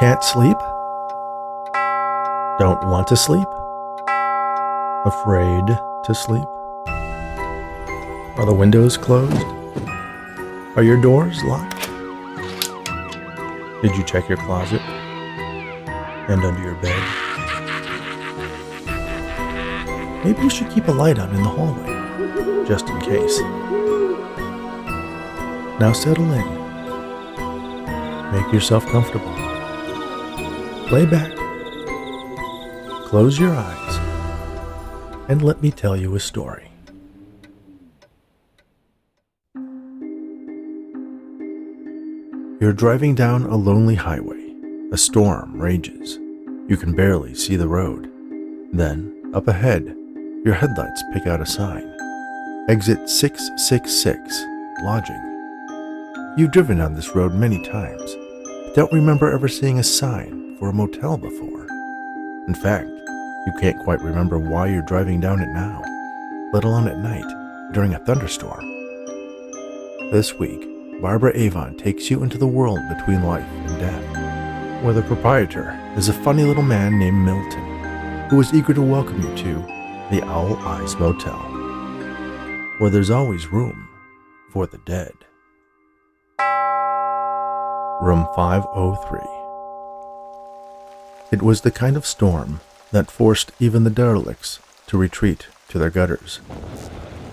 Can't sleep? Don't want to sleep? Afraid to sleep? Are the windows closed? Are your doors locked? Did you check your closet? And under your bed? Maybe you should keep a light on in the hallway, just in case. Now settle in. Make yourself comfortable. Lay back. Close your eyes. And let me tell you a story. You're driving down a lonely highway. A storm rages. You can barely see the road. Then, up ahead, your headlights pick out a sign. Exit 666, lodging. You've driven on this road many times, but don't remember ever seeing a sign for a motel before. In fact, you can't quite remember why you're driving down it now, let alone at night during a thunderstorm. This week, Barbara Avon takes you into the world between life and death, where the proprietor is a funny little man named Milton, who is eager to welcome you to the Owl Eyes Motel, where there's always room for the dead. Room 503. It was the kind of storm that forced even the derelicts to retreat to their gutters.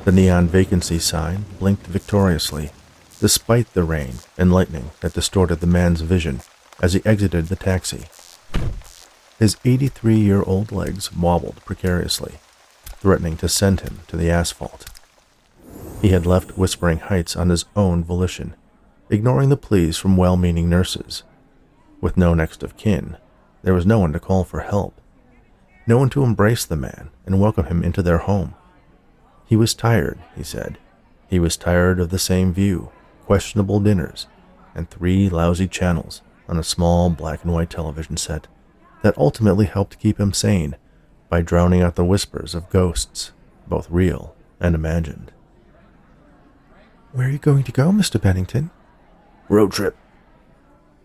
The neon vacancy sign blinked victoriously, despite the rain and lightning that distorted the man's vision as he exited the taxi. His 83-year-old legs wobbled precariously, threatening to send him to the asphalt. He had left Whispering Heights on his own volition, ignoring the pleas from well-meaning nurses. With no next of kin, there was no one to call for help, no one to embrace the man and welcome him into their home. He was tired, he said. He was tired of the same view, questionable dinners, and 3 lousy channels on a small black and white television set that ultimately helped keep him sane by drowning out the whispers of ghosts, both real and imagined. "Where are you going to go, Mr. Bennington?" "Road trip."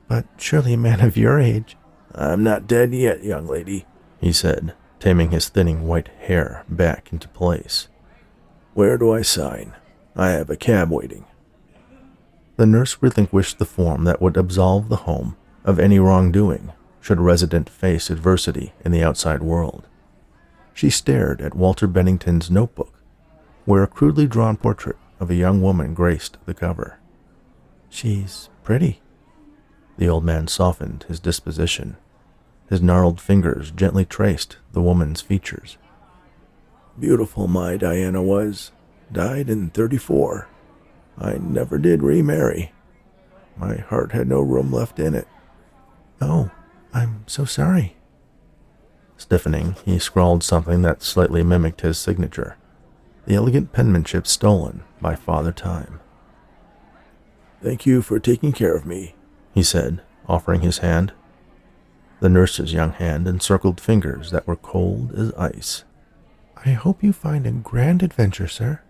"But surely a man of your age—" "I'm not dead yet, young lady," he said, taming his thinning white hair back into place. "Where do I sign? I have a cab waiting." The nurse relinquished the form that would absolve the home of any wrongdoing should a resident face adversity in the outside world. She stared at Walter Bennington's notebook, where a crudely drawn portrait of a young woman graced the cover. "She's pretty." The old man softened his disposition. His gnarled fingers gently traced the woman's features. "Beautiful my Diana was. Died in 34. I never did remarry. My heart had no room left in it." "Oh, I'm so sorry." Stiffening, he scrawled something that slightly mimicked his signature, the elegant penmanship stolen by Father Time. "Thank you for taking care of me," he said, offering his hand. The nurse's young hand encircled fingers that were cold as ice. "I hope you find a grand adventure, sir."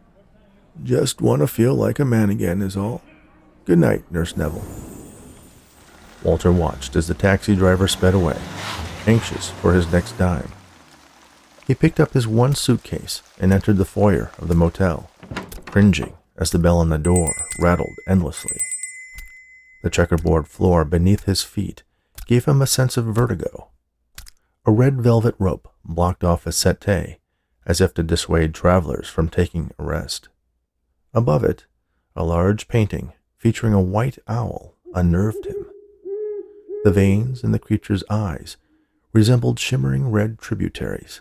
"Just want to feel like a man again is all. Good night, Nurse Neville." Walter watched as the taxi driver sped away, anxious for his next dime. He picked up his one suitcase and entered the foyer of the motel, cringing as the bell on the door rattled endlessly. The checkerboard floor beneath his feet gave him a sense of vertigo. A red velvet rope blocked off his settee, as if to dissuade travelers from taking a rest. Above it, a large painting featuring a white owl unnerved him. The veins in the creature's eyes resembled shimmering red tributaries.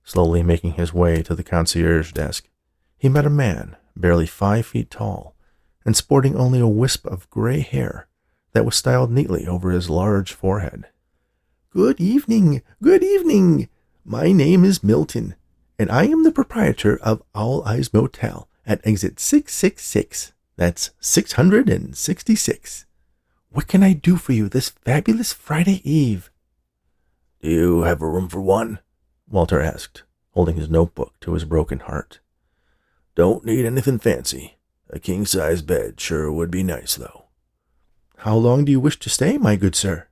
Slowly making his way to the concierge desk, he met a man barely 5 feet tall and sporting only a wisp of gray hair that was styled neatly over his large forehead. Good evening. My name is Milton, and I am the proprietor of Owl Eyes Motel at exit 666. That's 666. What can I do for you this fabulous Friday Eve?" "Do you have a room for one?" Walter asked, holding his notebook to his broken heart. "Don't need anything fancy. A king-size bed sure would be nice, though." "How long do you wish to stay, my good sir?"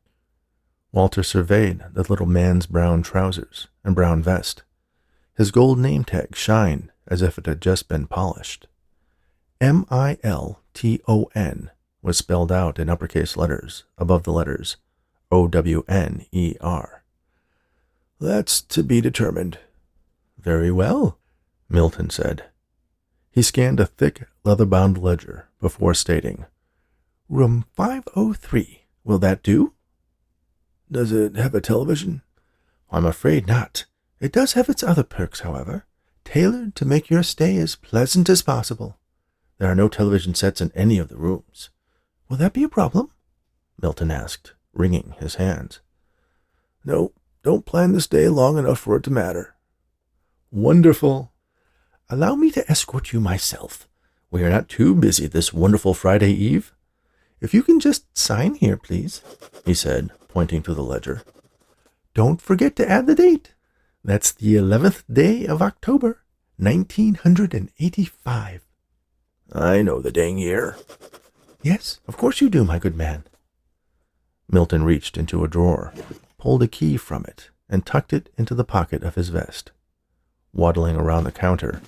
Walter surveyed the little man's brown trousers and brown vest. His gold name tag shined as if it had just been polished. Milton was spelled out in uppercase letters above the letters OWNER. That's to be determined. Very well, Milton said. He scanned a thick, leather-bound ledger before stating, Room 503. Will that do? Does it have a television? I'm afraid not. It does have its other perks, however, tailored to make your stay as pleasant as possible. There are no television sets in any of the rooms. Will that be a problem? Milton asked, wringing his hands. No, don't plan the stay long enough for it to matter. Wonderful. Allow me to escort you myself. We are not too busy this wonderful Friday eve. If you can just sign here, please, he said, pointing to the ledger. Don't forget to add the date. That's the 11th day of October, 1985. I know the dang year. Yes, of course you do, my good man. Milton reached into a drawer, pulled a key from it, and tucked it into the pocket of his vest. Waddling around the counter,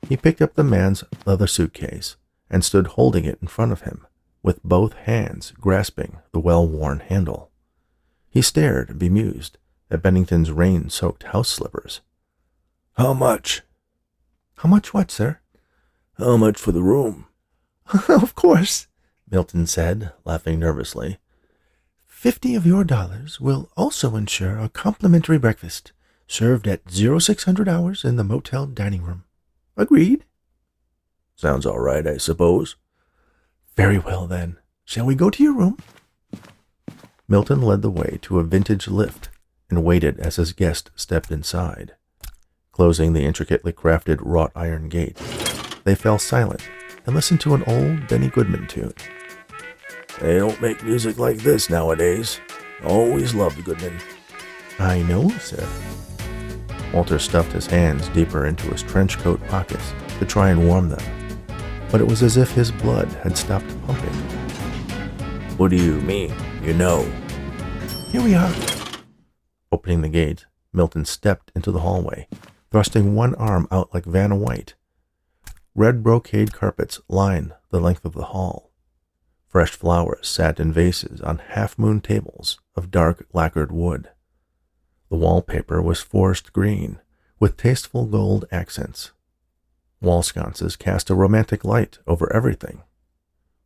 he picked up the man's leather suitcase and stood holding it in front of him, with both hands grasping the well-worn handle. He stared, bemused, at Bennington's rain-soaked house slippers. How much? How much what, sir? How much for the room? Of course, Milton said, laughing nervously. $50 of your dollars will also ensure a complimentary breakfast, served at 0600 hours in the motel dining room. Agreed? Sounds all right, I suppose. Very well, then. Shall we go to your room? Milton led the way to a vintage lift and waited as his guest stepped inside. Closing the intricately crafted wrought iron gate, they fell silent and listened to an old Benny Goodman tune. They don't make music like this nowadays. Always loved Goodman. I know, sir. Walter stuffed his hands deeper into his trench coat pockets to try and warm them, but it was as if his blood had stopped pumping. What do you mean, you know? Here we are. Opening the gate, Milton stepped into the hallway, thrusting one arm out like Vanna White. Red brocade carpets lined the length of the hall. Fresh flowers sat in vases on half-moon tables of dark lacquered wood. The wallpaper was forest green, with tasteful gold accents. Wall sconces cast a romantic light over everything.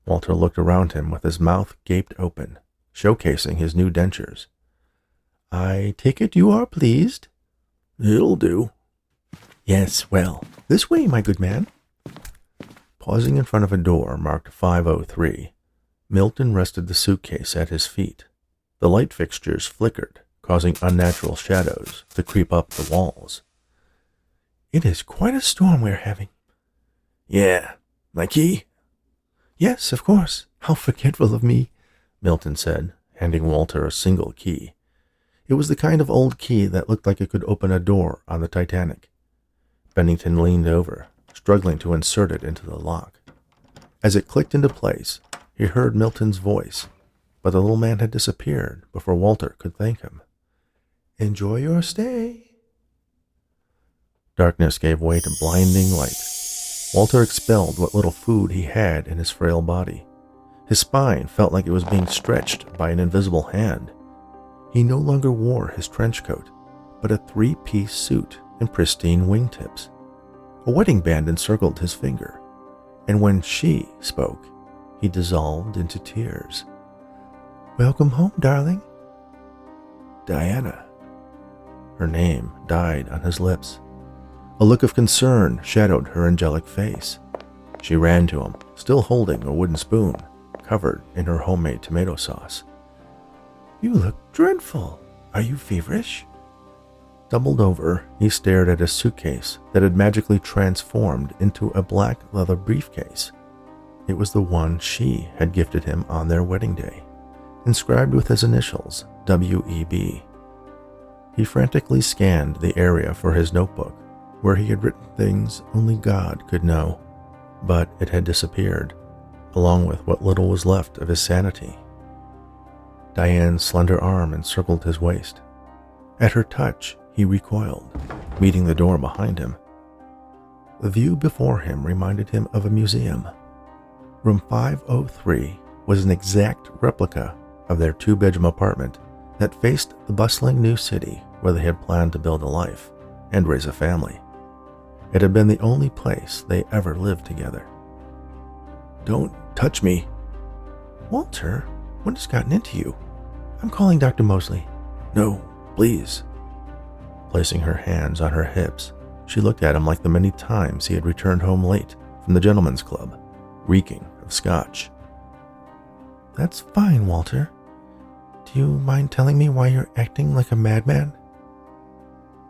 Walter looked around him with his mouth gaped open, showcasing his new dentures. I take it you are pleased? It'll do. Yes, well, this way, my good man. Pausing in front of a door marked 503, Milton rested the suitcase at his feet. The light fixtures flickered, causing unnatural shadows to creep up the walls. It is quite a storm we're having. Yeah. My key? Yes, of course. How forgetful of me, Milton said, handing Walter a single key. It was the kind of old key that looked like it could open a door on the Titanic. Bennington leaned over, struggling to insert it into the lock. As it clicked into place, he heard Milton's voice, but the little man had disappeared before Walter could thank him. Enjoy your stay. Darkness gave way to blinding light. Walter expelled what little food he had in his frail body. His spine felt like it was being stretched by an invisible hand. He no longer wore his trench coat, but a three-piece suit in pristine wingtips. A wedding band encircled his finger, and when she spoke, he dissolved into tears. Welcome home, darling. Diana. Her name died on his lips. A look of concern shadowed her angelic face. She ran to him, still holding a wooden spoon, covered in her homemade tomato sauce. You look dreadful. Are you feverish? Doubled over, he stared at a suitcase that had magically transformed into a black leather briefcase. It was the one she had gifted him on their wedding day, inscribed with his initials, W.E.B. He frantically scanned the area for his notebook, where he had written things only God could know, but it had disappeared, along with what little was left of his sanity. Diane's slender arm encircled his waist. At her touch, he recoiled, meeting the door behind him. The view before him reminded him of a museum. Room 503 was an exact replica of their two-bedroom apartment that faced the bustling new city where they had planned to build a life and raise a family. It had been the only place they ever lived together. Don't touch me. Walter, what has gotten into you? I'm calling Dr. Mosley. No, please. Placing her hands on her hips, she looked at him like the many times he had returned home late from the gentleman's club, reeking of scotch. That's fine, Walter. Do you mind telling me why you're acting like a madman?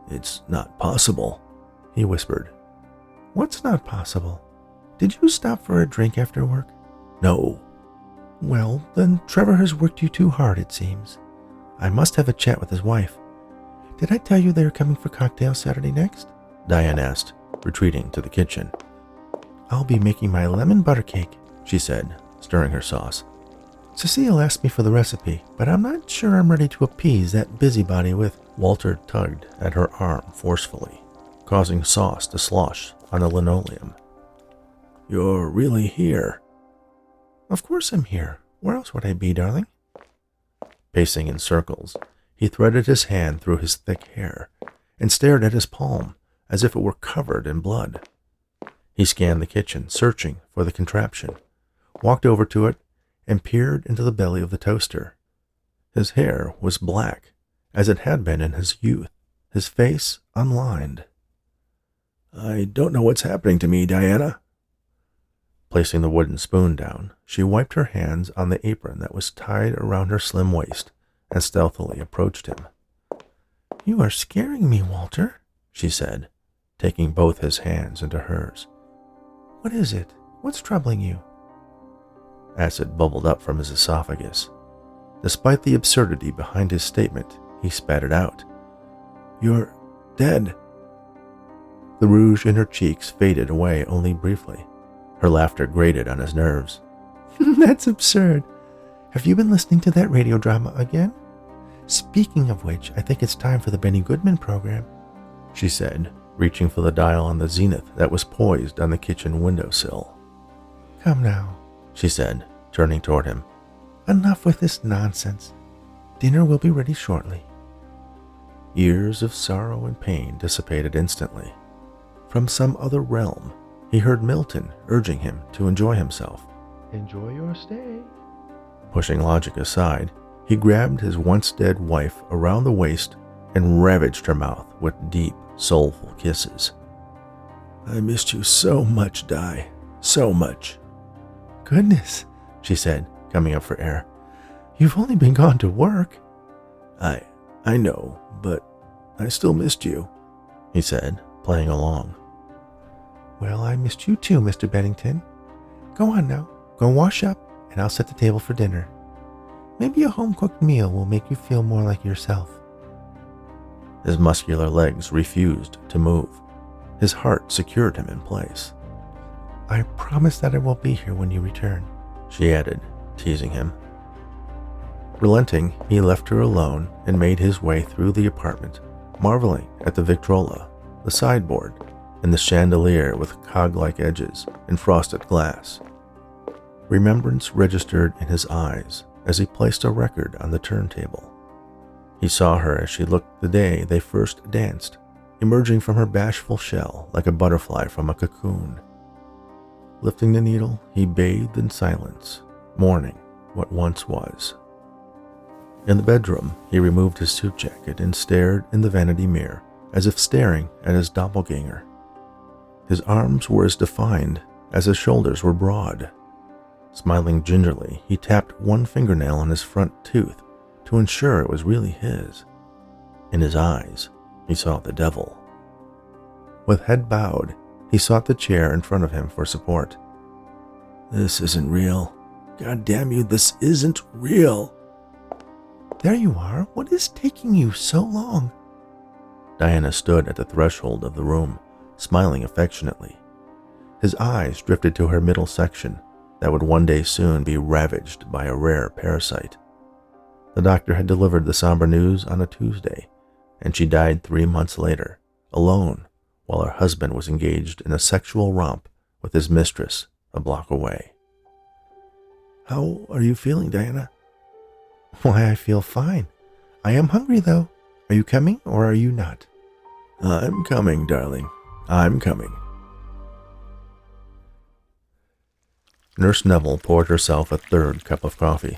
It's not possible, he whispered. What's not possible? Did you stop for a drink after work? No. Well, then Trevor has worked you too hard, it seems. I must have a chat with his wife. Did I tell you they are coming for cocktails Saturday next? Diane asked, retreating to the kitchen. I'll be making my lemon butter cake, she said, stirring her sauce. Cecile asked me for the recipe, but I'm not sure I'm ready to appease that busybody with... Walter tugged at her arm forcefully, causing sauce to slosh on the linoleum. You're really here? Of course I'm here. Where else would I be, darling? Pacing in circles, he threaded his hand through his thick hair and stared at his palm as if it were covered in blood. He scanned the kitchen, searching for the contraption, walked over to it, and peered into the belly of the toaster. His hair was black, as it had been in his youth, his face unlined. I don't know what's happening to me, Diana. Placing the wooden spoon down, she wiped her hands on the apron that was tied around her slim waist and stealthily approached him. You are scaring me, Walter, she said, taking both his hands into hers. What is it? What's troubling you? Acid bubbled up from his esophagus. Despite the absurdity behind his statement, he spat it out. You're dead. The rouge in her cheeks faded away only briefly. Her laughter grated on his nerves. That's absurd. Have you been listening to that radio drama again? Speaking of which, I think it's time for the Benny Goodman program, she said, reaching for the dial on the zenith that was poised on the kitchen windowsill. Come now, she said, turning toward him. Enough with this nonsense. Dinner will be ready shortly. Years of sorrow and pain dissipated instantly. From some other realm, he heard Milton urging him to enjoy himself. Enjoy your stay. Pushing logic aside, he grabbed his once-dead wife around the waist and ravaged her mouth with deep, soulful kisses. I missed you so much, Di. So much. Goodness, she said, coming up for air. You've only been gone to work. I know, but I still missed you, he said, playing along. Well, I missed you too, Mr. Bennington. Go on now, go wash up, and I'll set the table for dinner. Maybe a home-cooked meal will make you feel more like yourself. His muscular legs refused to move. His heart secured him in place. I promise that I will be here when you return, she added, teasing him. Relenting, he left her alone and made his way through the apartment, marveling at the Victrola, the sideboard, and the chandelier with cog-like edges and frosted glass. Remembrance registered in his eyes as he placed a record on the turntable. He saw her as she looked the day they first danced, emerging from her bashful shell like a butterfly from a cocoon. Lifting the needle, he bathed in silence, mourning what once was. In the bedroom, he removed his suit jacket and stared in the vanity mirror as if staring at his doppelganger. His arms were as defined as his shoulders were broad. Smiling gingerly, he tapped one fingernail on his front tooth to ensure it was really his. In his eyes, he saw the devil. With head bowed, he sought the chair in front of him for support. This isn't real. God damn you, this isn't real. There you are. What is taking you so long? Diana stood at the threshold of the room, smiling affectionately. His eyes drifted to her middle section that would one day soon be ravaged by a rare parasite. The doctor had delivered the somber news on a Tuesday, and she died 3 months later, alone, while her husband was engaged in a sexual romp with his mistress a block away. How are you feeling, Diana? Why, I feel fine. I am hungry, though. Are you coming, or are you not? I'm coming, darling. I'm coming. Nurse Neville poured herself a third cup of coffee.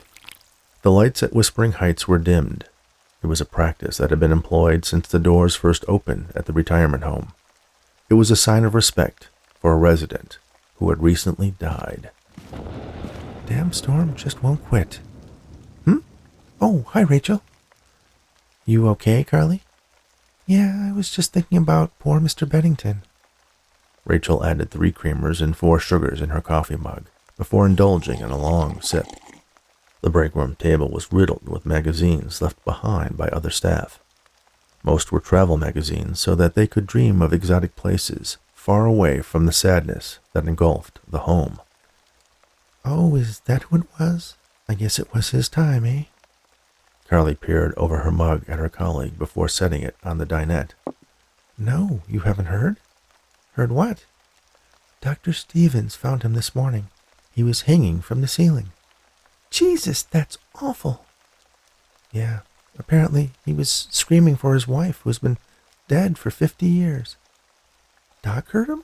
The lights at Whispering Heights were dimmed. It was a practice that had been employed since the doors first opened at the retirement home. It was a sign of respect for a resident who had recently died. Damn storm just won't quit. Oh, hi, Rachel. You okay, Carly? Yeah, I was just thinking about poor Mr. Bennington. Rachel added 3 creamers and 4 sugars in her coffee mug before indulging in a long sip. The break room table was riddled with magazines left behind by other staff. Most were travel magazines so that they could dream of exotic places far away from the sadness that engulfed the home. Oh, is that who it was? I guess it was his time, eh? Carly peered over her mug at her colleague before setting it on the dinette. No, you haven't heard? Heard what? Dr. Stevens found him this morning. He was hanging from the ceiling. Jesus, that's awful. Yeah, apparently he was screaming for his wife, who's been dead for 50 years. Doc heard him?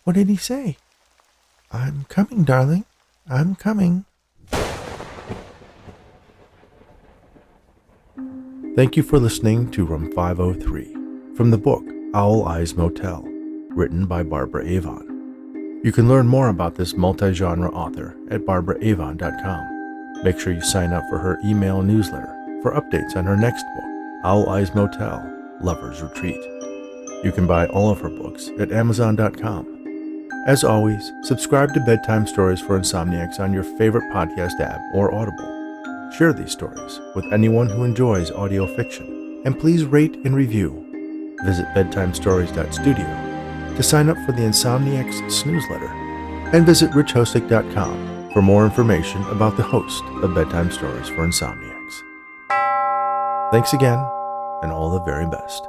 What did he say? I'm coming, darling. I'm coming. Thank you for listening to Room 503 from the book Owl Eyes Motel, written by Barbara Avon. You can learn more about this multi-genre author at barbaraavon.com. Make sure you sign up for her email newsletter for updates on her next book, Owl Eyes Motel, Lover's Retreat. You can buy all of her books at amazon.com. As always, subscribe to Bedtime Stories for Insomniacs on your favorite podcast app or Audible. Share these stories with anyone who enjoys audio fiction, and please rate and review. Visit bedtimestories.studio to sign up for the Insomniacs newsletter, and visit richhostic.com for more information about the host of Bedtime Stories for Insomniacs. Thanks again, and all the very best.